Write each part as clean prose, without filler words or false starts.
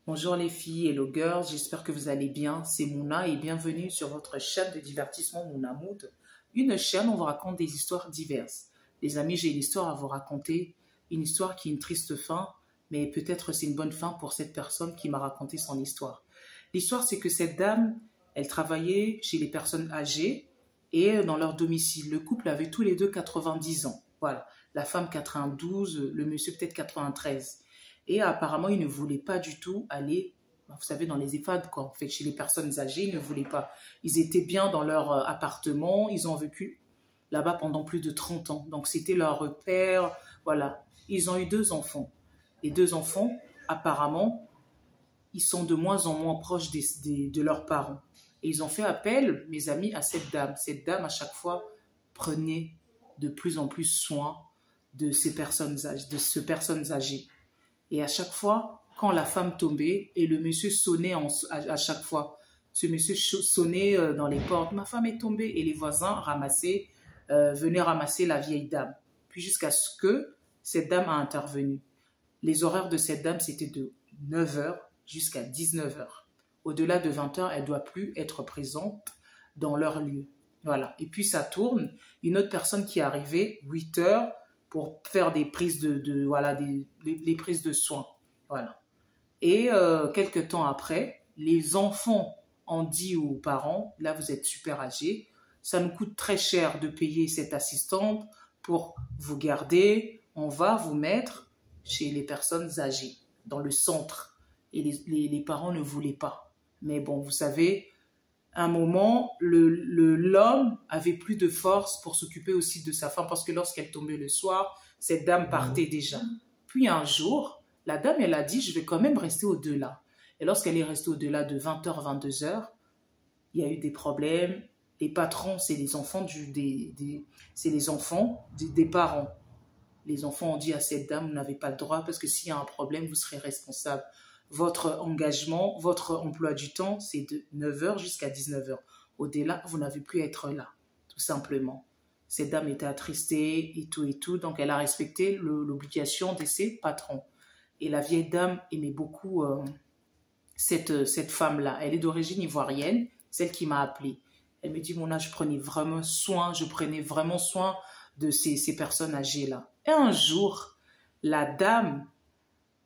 Bonjour les filles, hello girls, j'espère que vous allez bien. C'est Mouna et bienvenue sur votre chaîne de divertissement Mouna Mood. Une chaîne où on vous raconte des histoires diverses. Les amis, j'ai une histoire à vous raconter, une histoire qui a une triste fin, mais peut-être c'est une bonne fin pour cette personne qui m'a raconté son histoire. L'histoire, c'est que cette dame, elle travaillait chez les personnes âgées et dans leur domicile. Le couple avait tous les deux 90 ans. Voilà, la femme 92, le monsieur peut-être 93. Et apparemment, ils ne voulaient pas du tout aller, vous savez, dans les EHPAD, quoi. En fait, chez les personnes âgées, ils ne voulaient pas. Ils étaient bien dans leur appartement, ils ont vécu là-bas pendant plus de 30 ans. Donc, c'était leur repère, voilà. Ils ont eu deux enfants. Les deux enfants, apparemment, ils sont de moins en moins proches de leurs parents. Et ils ont fait appel, mes amis, à cette dame. Cette dame, à chaque fois, prenait de plus en plus soin de ces personnes âgées. Et à chaque fois, quand la femme tombait et le monsieur sonnait à chaque fois, ce monsieur sonnait dans les portes, ma femme est tombée et les voisins venaient ramasser la vieille dame. Puis jusqu'à ce que cette dame a intervenu. Les horaires de cette dame, c'était de 9 heures jusqu'à 19 heures. Au-delà de 20 heures, elle ne doit plus être présente dans leur lieu. Voilà. Et puis ça tourne. Une autre personne qui est arrivée, 8 heures, pour faire des prises voilà, des prises de soins. Voilà. Et quelques temps après, les enfants ont dit aux parents, là vous êtes super âgés, ça nous coûte très cher de payer cette assistante pour vous garder, on va vous mettre chez les personnes âgées, dans le centre. Et les parents ne voulaient pas. Mais bon, vous savez, à un moment, l'homme avait plus de force pour s'occuper aussi de sa femme parce que lorsqu'elle tombait le soir, cette dame partait déjà. Puis un jour, la dame, elle a dit, je vais quand même rester au-delà. Et lorsqu'elle est restée au-delà de 20h, 22h, il y a eu des problèmes. Les patrons, c'est les enfants, c'est les enfants des parents. Les enfants ont dit à cette dame, vous n'avez pas le droit parce que s'il y a un problème, vous serez responsable. Votre engagement, votre emploi du temps, c'est de 9 heures jusqu'à 19 heures. Au-delà, vous n'avez plus à être là, tout simplement. Cette dame était attristée et tout, donc elle a respecté l'obligation de ses patrons. Et la vieille dame aimait beaucoup cette femme-là. Elle est d'origine ivoirienne, celle qui m'a appelée. Elle me dit, Mona, je prenais vraiment soin de ces personnes âgées-là. Et un jour, la dame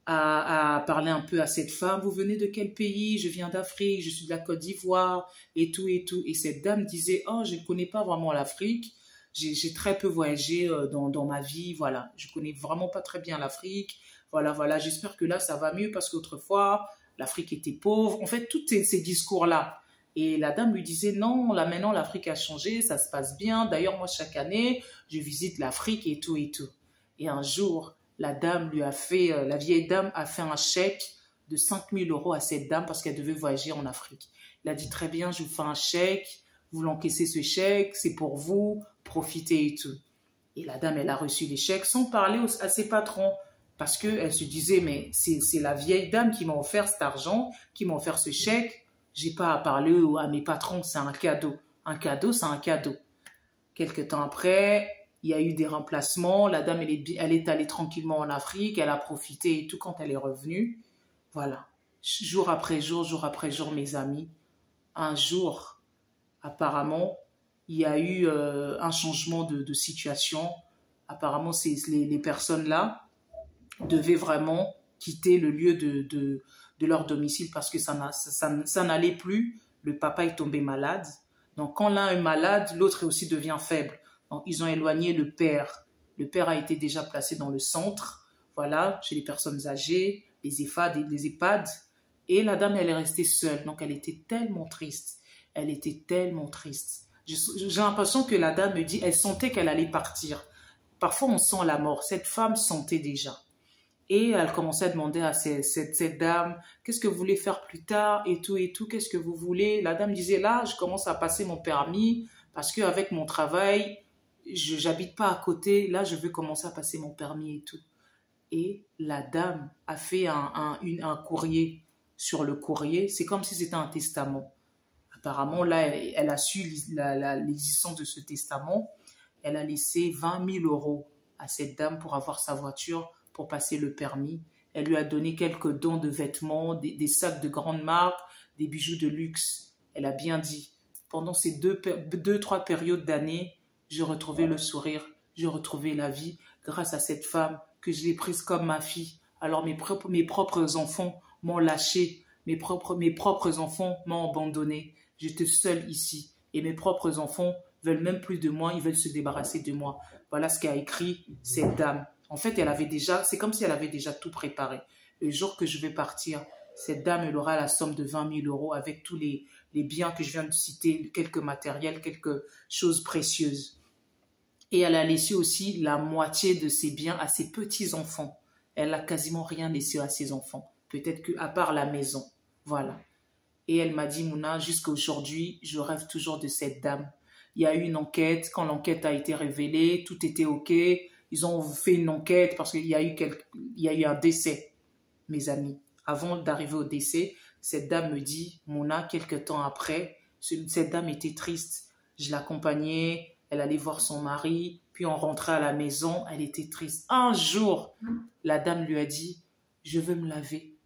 a parlé un peu à cette femme, vous venez de quel pays? Je viens d'Afrique, je suis de la Côte d'Ivoire, et tout. Et cette dame disait, oh, je ne connais pas vraiment l'Afrique, j'ai très peu voyagé dans ma vie, voilà, je connais vraiment pas très bien l'Afrique, voilà, j'espère que là, ça va mieux parce qu'autrefois, l'Afrique était pauvre. En fait, tous ces discours-là. Et la dame lui disait, non, là maintenant, l'Afrique a changé, ça se passe bien. D'ailleurs, moi, chaque année, je visite l'Afrique et tout. Et un jour, la vieille dame a fait un chèque de 5 000 € à cette dame parce qu'elle devait voyager en Afrique. Il a dit, très bien, je vous fais un chèque, vous l'encaissez ce chèque, c'est pour vous, profitez et tout. Et la dame, elle a reçu les chèques sans parler à ses patrons. Parce qu'elle se disait, mais c'est la vieille dame qui m'a offert cet argent, qui m'a offert ce chèque. J'ai pas à parler à mes patrons, c'est un cadeau. Un cadeau, c'est un cadeau. Quelque temps après, il y a eu des remplacements. La dame, elle est allée tranquillement en Afrique. Elle a profité et tout quand elle est revenue. Voilà. Jour après jour, mes amis. Un jour, apparemment, il y a eu un changement de situation. Apparemment, les personnes-là devaient vraiment quitter le lieu de leur domicile parce que ça n'allait plus. Le papa est tombé malade. Donc, quand l'un est malade, l'autre aussi devient faible. Donc, ils ont éloigné le père. Le père a été déjà placé dans le centre, voilà, chez les personnes âgées, les EHPAD. Et la dame, elle est restée seule. Donc, elle était tellement triste. Elle était tellement triste. J'ai l'impression que la dame me dit, elle sentait qu'elle allait partir. Parfois, on sent la mort. Cette femme sentait déjà. Et elle commençait à demander à cette dame, qu'est-ce que vous voulez faire plus tard et tout, qu'est-ce que vous voulez? La dame disait, là, je commence à passer mon permis parce qu'avec mon travail, je n'habite pas à côté, là, je veux commencer à passer mon permis et tout. Et la dame a fait un courrier. Sur le courrier, c'est comme si c'était un testament. Apparemment, là, elle a su l'existence de ce testament. Elle a laissé 20 000 € à cette dame pour avoir sa voiture, pour passer le permis. Elle lui a donné quelques dons de vêtements, des sacs de grande marque, des bijoux de luxe. Elle a bien dit. Pendant ces trois périodes d'années, j'ai retrouvé le sourire, j'ai retrouvé la vie grâce à cette femme que je l'ai prise comme ma fille. Alors mes propres enfants m'ont lâché, mes propres enfants m'ont abandonné. J'étais seule ici et mes propres enfants veulent même plus de moi, ils veulent se débarrasser de moi. Voilà ce qu'a écrit cette dame. En fait, c'est comme si elle avait déjà tout préparé. Le jour que je vais partir, cette dame, elle aura la somme de 20 000 euros avec tous les biens que je viens de citer, quelques matériels, quelques choses précieuses. Et elle a laissé aussi la moitié de ses biens à ses petits-enfants. Elle n'a quasiment rien laissé à ses enfants, peut-être qu'à part la maison. Voilà. Et elle m'a dit, Mouna, jusqu'à aujourd'hui, je rêve toujours de cette dame. Il y a eu une enquête, quand l'enquête a été révélée, tout était OK. Ils ont fait une enquête parce qu'il y a eu un décès, mes amis. Avant d'arriver au décès, cette dame me dit, Mouna, quelques temps après, cette dame était triste. Je l'accompagnais, elle allait voir son mari, puis on rentrait à la maison, elle était triste. Un jour, la dame lui a dit, je veux me laver.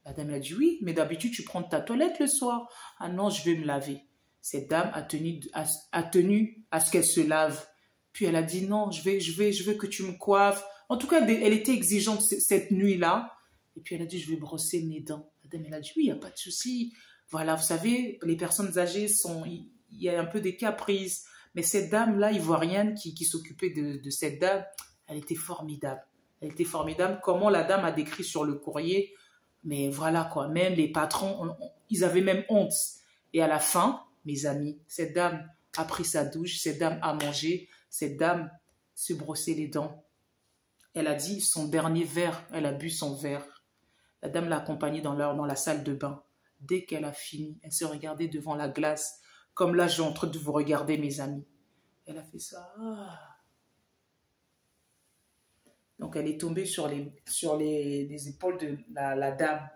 La dame a dit, oui, mais d'habitude, tu prends ta toilette le soir. Ah non, je vais me laver. Cette dame a tenu à ce qu'elle se lave. Puis elle a dit, non, je veux que tu me coiffes. En tout cas, elle était exigeante cette nuit-là. Et puis elle a dit, je vais brosser mes dents. La dame, elle a dit, oui, il n'y a pas de souci. Voilà, vous savez, les personnes âgées il y a un peu des caprices. Mais cette dame-là, ivoirienne qui s'occupait de cette dame, elle était formidable. Elle était formidable. Comment la dame a décrit sur le courrier. Mais voilà quoi, même les patrons, ils avaient même honte. Et à la fin, mes amis, cette dame a pris sa douche, cette dame a mangé, cette dame se brossait les dents. Elle a dit son dernier verre, elle a bu son verre. La dame l'a accompagnée dans la salle de bain. Dès qu'elle a fini, elle se regardait devant la glace, comme là je suis en train de vous regarder mes amis. Elle a fait ça. Donc elle est tombée sur les épaules de la dame.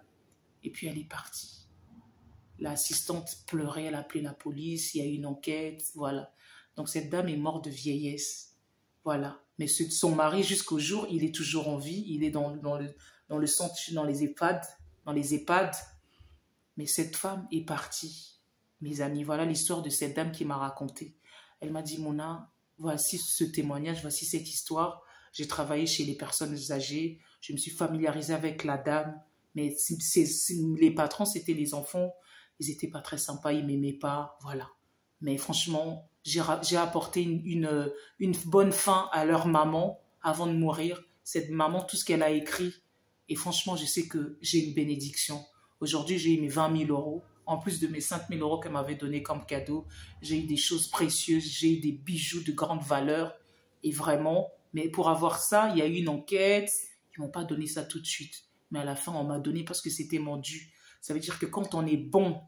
Et puis elle est partie. L'assistante pleurait, elle a appelé la police, il y a eu une enquête, voilà. Donc cette dame est morte de vieillesse. Voilà. Mais son mari, jusqu'au jour, il est toujours en vie, il est dans le centre, dans les EHPAD. Mais cette femme est partie. Mes amis, voilà l'histoire de cette dame qui m'a raconté. Elle m'a dit, Mona, voici ce témoignage, voici cette histoire. J'ai travaillé chez les personnes âgées, je me suis familiarisée avec la dame, mais les patrons, c'était les enfants, ils n'étaient pas très sympas, ils ne m'aimaient pas, voilà. Mais franchement, j'ai apporté une bonne fin à leur maman avant de mourir. Cette maman, tout ce qu'elle a écrit, et franchement, je sais que j'ai une bénédiction. Aujourd'hui, j'ai eu mes 20 000 euros. En plus de mes 5 000 euros qu'elle m'avait donné comme cadeau, j'ai eu des choses précieuses, j'ai eu des bijoux de grande valeur. Et vraiment, mais pour avoir ça, il y a eu une enquête. Ils ne m'ont pas donné ça tout de suite. Mais à la fin, on m'a donné parce que c'était mon dû. Ça veut dire que quand on est bon,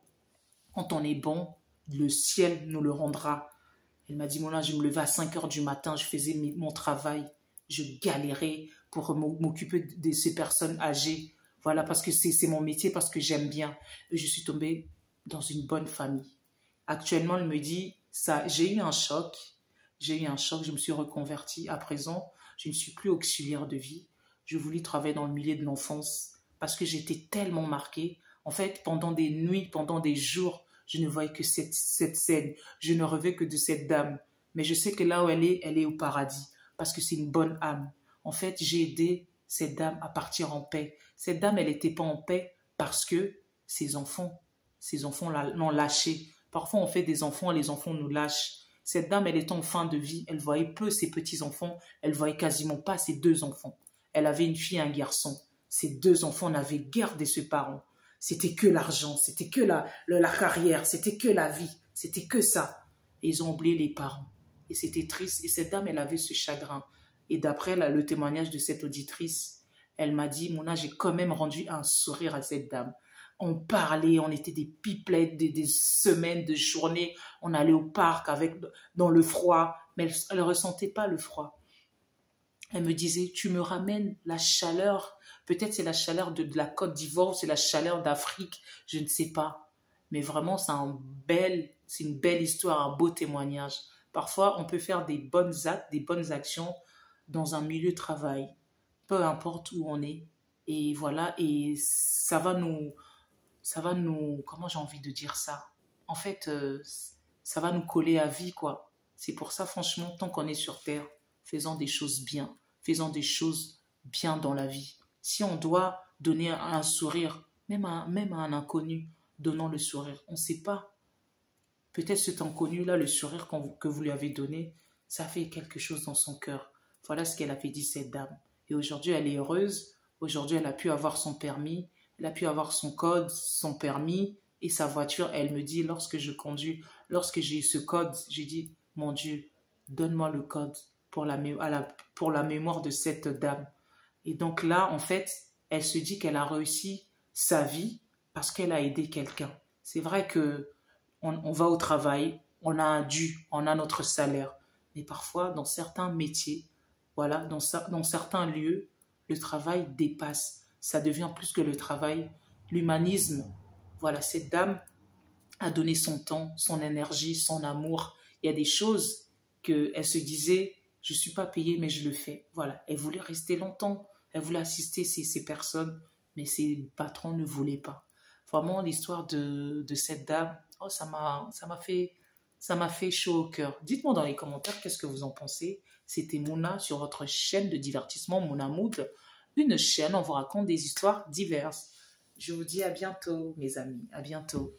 le ciel nous le rendra. Elle m'a dit, Mona, je me levais à 5 heures du matin, je faisais mon travail. Je galérais pour m'occuper de ces personnes âgées. Voilà, parce que c'est mon métier, parce que j'aime bien. Et je suis tombée dans une bonne famille. Actuellement, elle me dit, j'ai eu un choc, je me suis reconvertie. À présent, je ne suis plus auxiliaire de vie. Je voulais travailler dans le milieu de l'enfance parce que j'étais tellement marquée. En fait, pendant des nuits, pendant des jours, je ne voyais que cette scène. Je ne rêvais que de cette dame. Mais je sais que là où elle est au paradis parce que c'est une bonne âme. En fait, j'ai aidé cette dame à partir en paix. Cette dame, elle n'était pas en paix parce que ses enfants l'ont lâchée. Parfois, on fait des enfants, les enfants nous lâchent. Cette dame, elle était en fin de vie, elle voyait peu ses petits-enfants, elle voyait quasiment pas ses deux enfants. Elle avait une fille et un garçon. Ces deux enfants n'avaient guère de ses parents. C'était que l'argent, c'était que la carrière, c'était que la vie, c'était que ça. Et ils ont oublié les parents. Et c'était triste. Et cette dame, elle avait ce chagrin. Et d'après le témoignage de cette auditrice, elle m'a dit, Mona, j'ai quand même rendu un sourire à cette dame. On parlait, on était des pipelettes, des semaines, de journées. On allait au parc dans le froid, mais elle ne ressentait pas le froid. Elle me disait, tu me ramènes la chaleur. Peut-être c'est la chaleur de la Côte d'Ivoire, c'est la chaleur d'Afrique, je ne sais pas. Mais vraiment, c'est une belle histoire, un beau témoignage. Parfois, on peut faire des bonnes actes, des bonnes actions dans un milieu de travail. Peu importe où on est, Et voilà, et ça va nous, comment j'ai envie de dire ça? En fait, ça va nous coller à vie, quoi. C'est pour ça, franchement, tant qu'on est sur Terre, faisons des choses bien, faisons des choses bien dans la vie. Si on doit donner un sourire, même à un inconnu, donnons le sourire. On ne sait pas. Peut-être cet inconnu-là, le sourire que vous lui avez donné, ça fait quelque chose dans son cœur. Voilà ce qu'elle avait dit, cette dame. Et aujourd'hui, elle est heureuse. Aujourd'hui, elle a pu avoir son permis. Elle a pu avoir son code, son permis et sa voiture. Elle me dit, lorsque je conduis, lorsque j'ai eu ce code, j'ai dit, mon Dieu, donne-moi le code pour la mémoire de cette dame. Et donc là, en fait, elle se dit qu'elle a réussi sa vie parce qu'elle a aidé quelqu'un. C'est vrai que on va au travail, on a un dû, on a notre salaire. Mais parfois, dans certains métiers, voilà, dans certains lieux, le travail dépasse. Ça devient plus que le travail. L'humanisme, voilà, cette dame a donné son temps, son énergie, son amour. Il y a des choses qu'elle se disait, je ne suis pas payée, mais je le fais. Voilà, elle voulait rester longtemps. Elle voulait assister ces personnes, mais ses patrons ne voulaient pas. Vraiment, l'histoire de cette dame, oh, ça m'a fait chaud au cœur. Dites-moi dans les commentaires qu'est-ce que vous en pensez. C'était Mouna sur votre chaîne de divertissement Mouna Mood, une chaîne où on vous raconte des histoires diverses. Je vous dis à bientôt, mes amis. À bientôt.